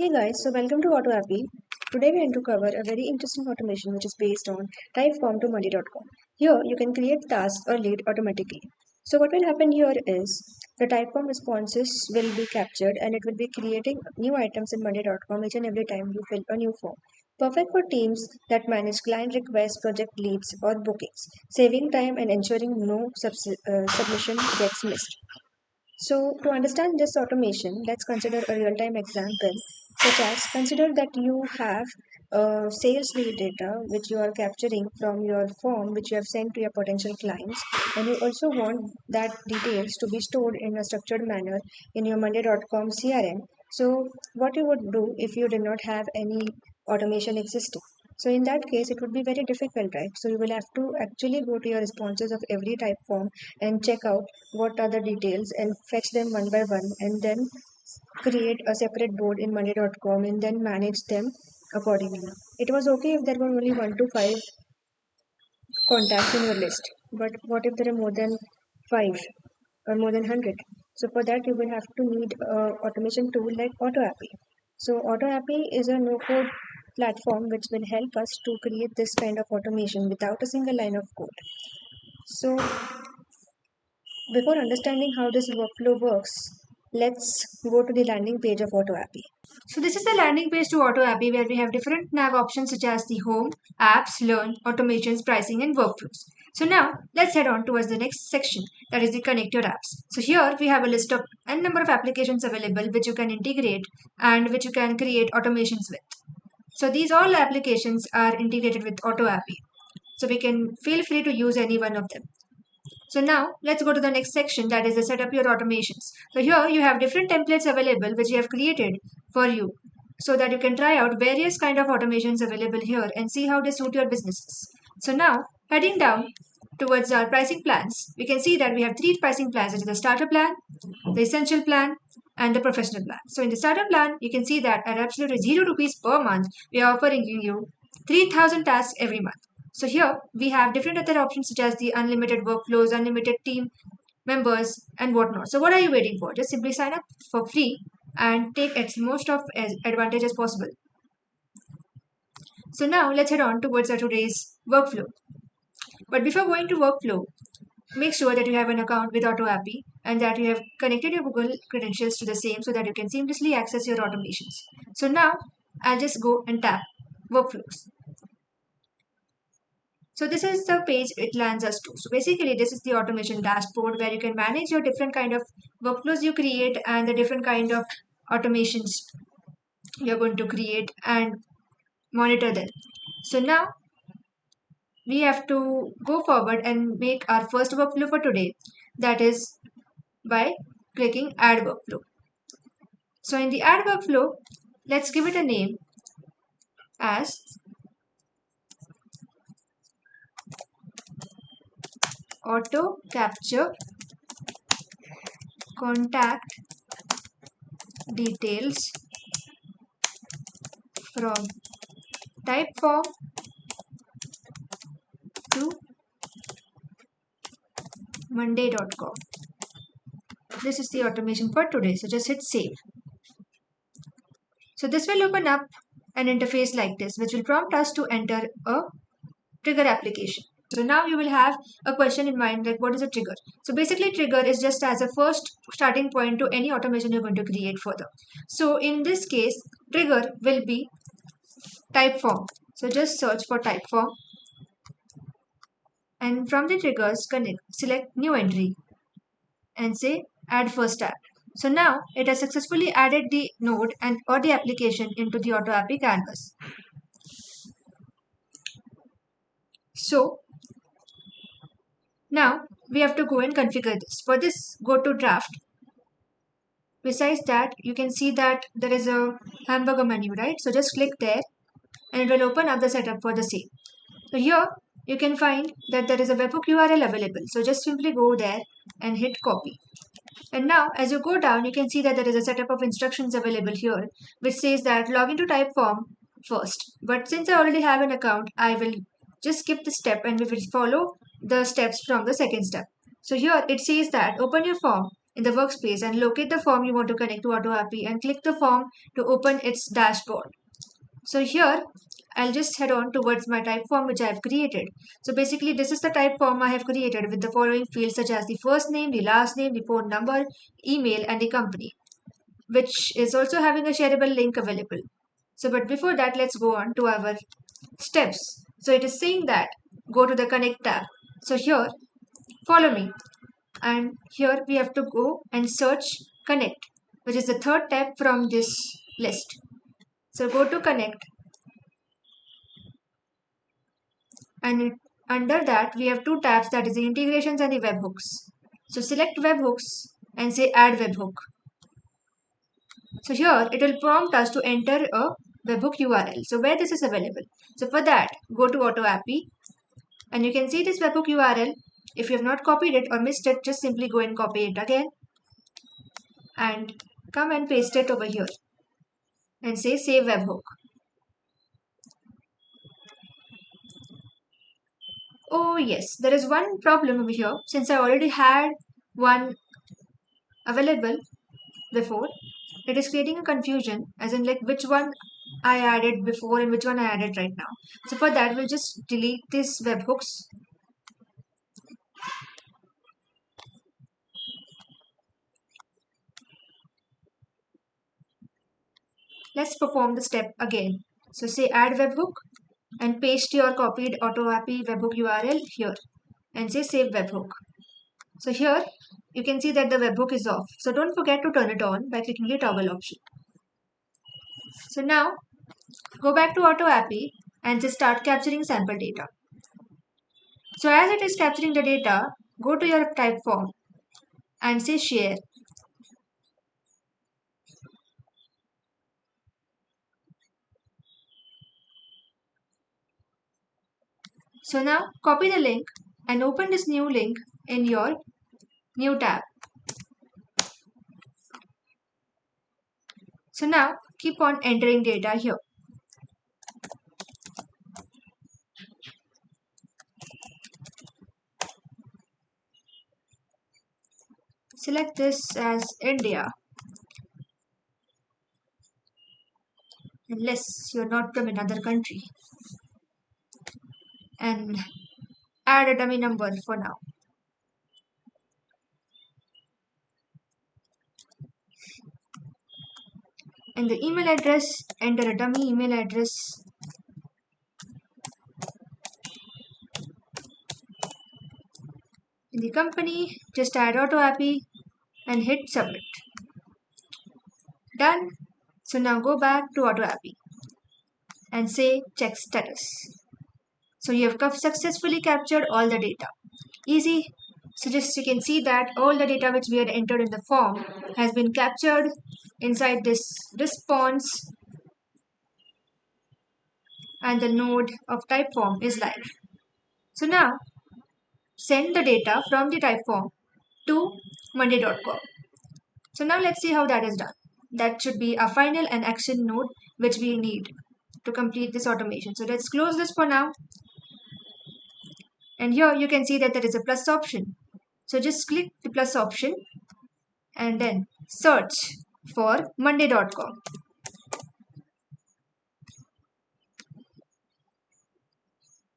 Hey guys, so welcome to AutoAppy. Today we are going to cover a very interesting automation which is based on Typeform to Monday.com. Here you can create tasks or lead automatically. So what will happen here is the Typeform responses will be captured and it will be creating new items in Monday.com each and every time you fill a new form. Perfect for teams that manage client requests, project leads or bookings, saving time and ensuring no submission gets missed. So, to understand this automation, let's consider a real time example, such as consider that you have sales lead data which you are capturing from your form which you have sent to your potential clients, and you also want that details to be stored in a structured manner in your Monday.com CRM. So, what you would do if you did not have any automation existing? So, in that case, it would be very difficult, right? So, you will have to actually go to your responses of every type form and check out what are the details and fetch them one by one and then create a separate board in monday.com and then manage them accordingly. It was okay if there were only 1 to 5 contacts in your list, but what if there are more than 5 or more than 100? So for that you will have to need a automation tool like AutoAppy. So AutoAppy is a no code platform which will help us to create this kind of automation without a single line of code. So before understanding how this workflow works, let's go to the landing page of AutoAppy. So this is the landing page to AutoAppy where we have different nav options such as the home, apps, learn, automations, pricing and workflows. So now let's head on towards the next section, that is the connect your apps. So here we have a list of n number of applications available which you can integrate and which you can create automations with. So these all applications are integrated with AutoAppy. So we can feel free to use any one of them. So now let's go to the next section, that is the set up your automations. So here you have different templates available which you have created for you so that you can try out various kind of automations available here and see how they suit your businesses. So now heading down towards our pricing plans, we can see that we have three pricing plans, which is the starter plan, the essential plan and the professional plan. So in the starter plan, you can see that at absolutely 0 rupees per month, we are offering you 3000 tasks every month. So here we have different other options such as the unlimited workflows, unlimited team members and whatnot. So what are you waiting for? Just simply sign up for free and take as most of as advantage as possible. So now let's head on towards our today's workflow. But before going to workflow, make sure that you have an account with AutoAppy and that you have connected your Google credentials to the same so that you can seamlessly access your automations. So now I'll just go and tap workflows. So this is the page it lands us to. So basically this is the automation dashboard where you can manage your different kind of workflows you create and the different kind of automations you're going to create and monitor them. So now we have to go forward and make our first workflow for today, that is by clicking add workflow. So in the add workflow, let's give it a name as auto capture contact details from Typeform to monday.com. This is the automation for today. So just hit save. So this will open up an interface like this, which will prompt us to enter a trigger application. So now you will have a question in mind like what is a trigger? So basically trigger is just as a first starting point to any automation you're going to create further. So in this case, trigger will be Typeform. So just search for Typeform and from the triggers select new entry and say add first tab. So now it has successfully added the node and or the application into the AutoAppy canvas. So now we have to go and configure this. For this, go to draft. Besides that, you can see that there is a hamburger menu, right? So just click there and it will open up the setup for the same. So here you can find that there is a webhook URL available. So just simply go there and hit copy. And now as you go down, you can see that there is a setup of instructions available here, which says that log into Typeform first. But since I already have an account, I will just skip this step and we will follow the steps from the second step. So here it says that open your form in the workspace and locate the form you want to connect to AutoAppy and click the form to open its dashboard. So here I'll just head on towards my type form which I have created. So basically this is the type form I have created with the following fields such as the first name, the last name, the phone number, email and the company, which is also having a shareable link available. So but before that, let's go on to our steps. So it is saying that go to the connect tab. So here follow me, and here we have to go and search connect, which is the third tab from this list. So go to connect, and under that we have two tabs, that is the integrations and the webhooks. So select webhooks and say add webhook. So here it will prompt us to enter a webhook URL. So where this is available. So for that, go to AutoAppy and you can see this webhook URL. If you have not copied it or missed it, just simply go and copy it again and come and paste it over here and say save webhook. Oh yes, there is one problem over here. Since I already had one available before, it is creating a confusion as in like which one I added before and which one I added right now. So for that, we'll just delete these webhooks. Let's perform the step again. So say add webhook and paste your copied AutoAppy webhook URL here and say save webhook. So here you can see that the webhook is off. So don't forget to turn it on by clicking the toggle option. So now go back to AutoAppy and just start capturing sample data. So as it is capturing the data, go to your type form and say share. So now copy the link and open this new link in your new tab. So now keep on entering data here. Select this as India, unless you're not from another country, and add a dummy number for now. And the email address, enter a dummy email address. In the company, just add AutoAppy and hit submit. Done. So now go back to AutoAppy and say check status. So you have successfully captured all the data. Easy. So just you can see that all the data which we had entered in the form has been captured inside this response, and the node of Typeform is live. So now send the data from the Typeform to monday.com. So now let's see how that is done. That should be a final and action node which we need to complete this automation. So let's close this for now. And here you can see that there is a plus option. So just click the plus option and then search for monday.com.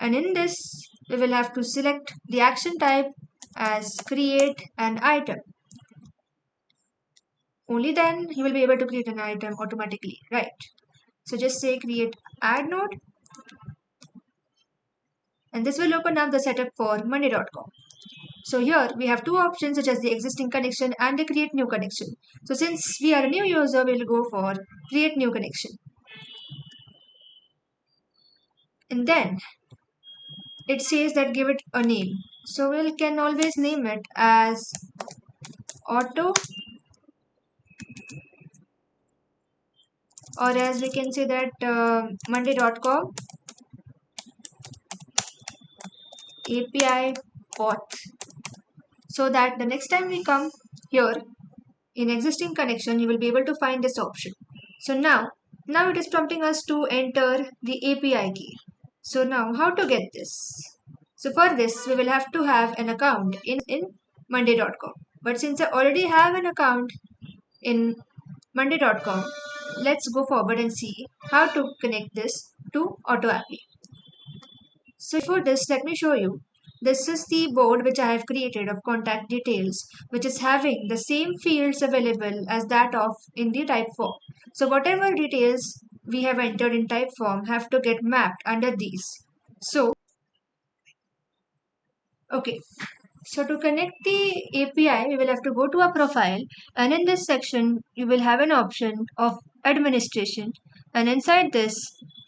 And in this, we will have to select the action type as create an item. Only then you will be able to create an item automatically, right? So just say create add node, and this will open up the setup for monday.com. So here we have two options such as the existing connection and the create new connection. So since we are a new user, we will go for create new connection. And then it says that give it a name. So we can always name it as auto, or as we can say that monday.com API bot, so that the next time we come here in existing connection, you will be able to find this option. So now it is prompting us to enter the API key. So now how to get this? So for this, we will have to have an account in monday.com. But since I already have an account in Monday.com, let's go forward and see how to connect this to AutoAppy. So before this, let me show you. This is the board which I have created of contact details, which is having the same fields available as that of in the Typeform. So whatever details we have entered in Typeform have to get mapped under these. So, okay. So to connect the API, we will have to go to our profile, and in this section, you will have an option of administration, and inside this,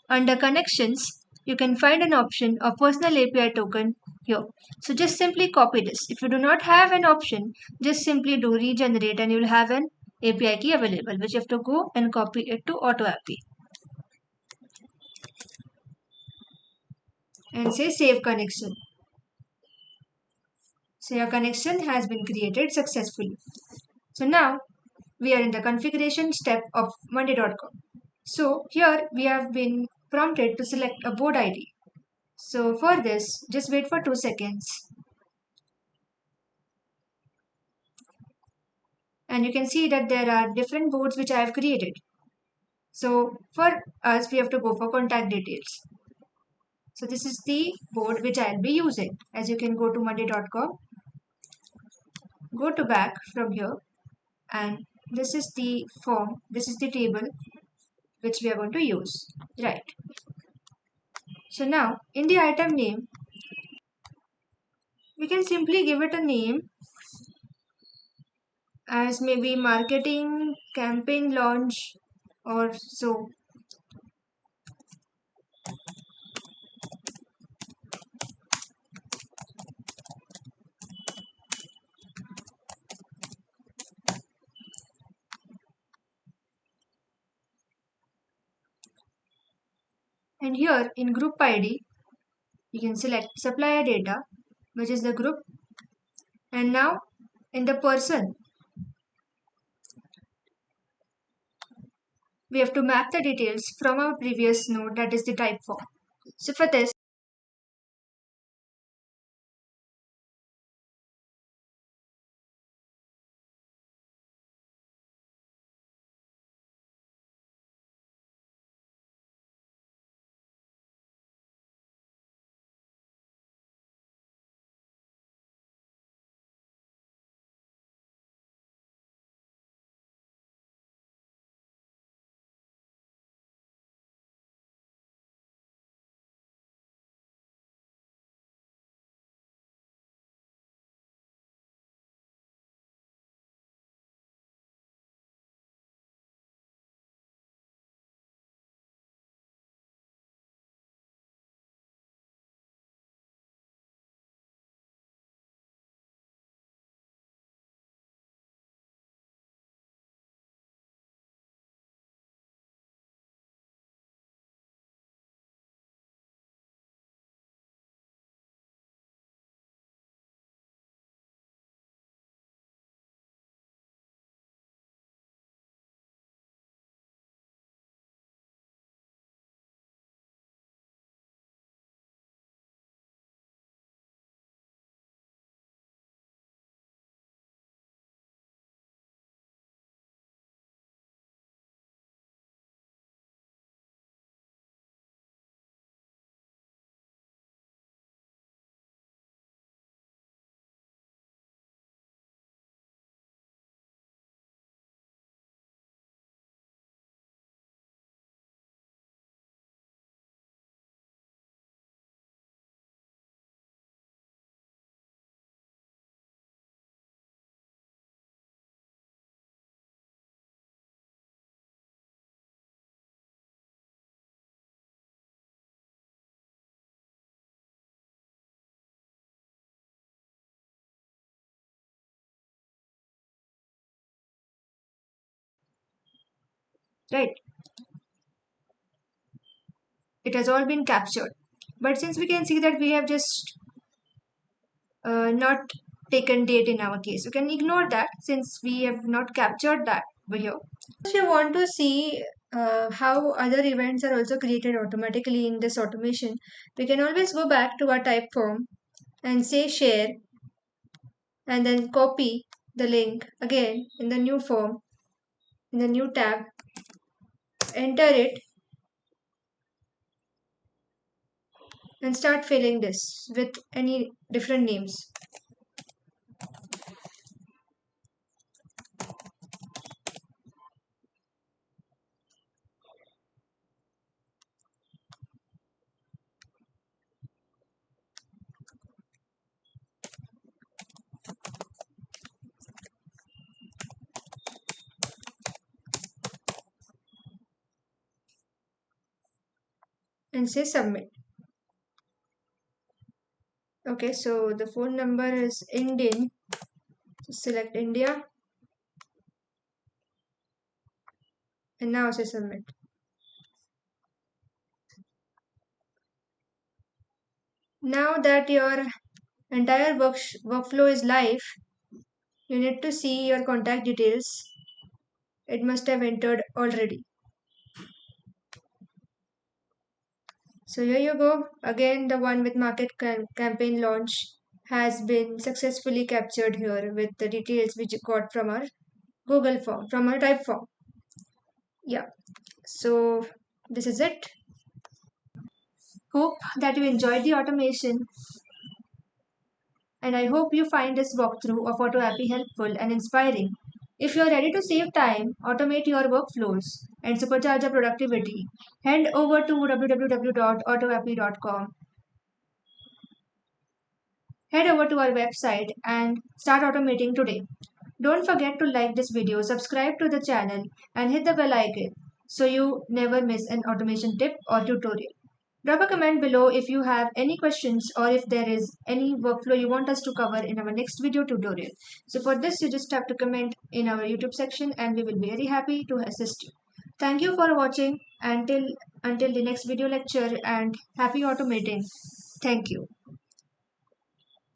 under connections, you can find an option of personal API token here. So just simply copy this. If you do not have an option, just simply do regenerate and you will have an API key available, which you have to go and copy it to AutoAppy and say save connection. So your connection has been created successfully. So now we are in the configuration step of Monday.com. So here we have been prompted to select a board ID. So for this, just wait for 2 seconds. And you can see that there are different boards which I have created. So for us, we have to go for contact details. So this is the board which I'll be using. As you can go to Monday.com, go to back from here, and this is the form, this is the table which we are going to use. Right. So now in the item name, we can simply give it a name as maybe marketing campaign launch or so. And here in group ID, you can select supplier data, which is the group. And now in the person, we have to map the details from our previous node, that is the type form. So for this, right, it has all been captured. But since we can see that we have just not taken date in our case, you can ignore that since we have not captured that over here. If you want to see how other events are also created automatically in this automation, we can always go back to our type form and say share and then copy the link again in the new form, in the new tab, enter it and start filling this with any different names. And say submit. Okay, so the phone number is Indian. So select India and now say submit. Now that your entire workflow is live, you need to see your contact details. It must have entered already. So here you go. Again, the one with campaign launch has been successfully captured here with the details which you got from our Google form, from our Typeform. Yeah. So this is it. Hope that you enjoyed the automation, and I hope you find this walkthrough of AutoAppy helpful and inspiring. If you are ready to save time, automate your workflows, and supercharge your productivity, head over to www.autoappy.com. Head over to our website and start automating today. Don't forget to like this video, subscribe to the channel, and hit the bell icon so you never miss an automation tip or tutorial. Drop a comment below if you have any questions or if there is any workflow you want us to cover in our next video tutorial. So for this, you just have to comment in our YouTube section and we will be very happy to assist you. Thank you for watching until the next video lecture, and happy automating. Thank you.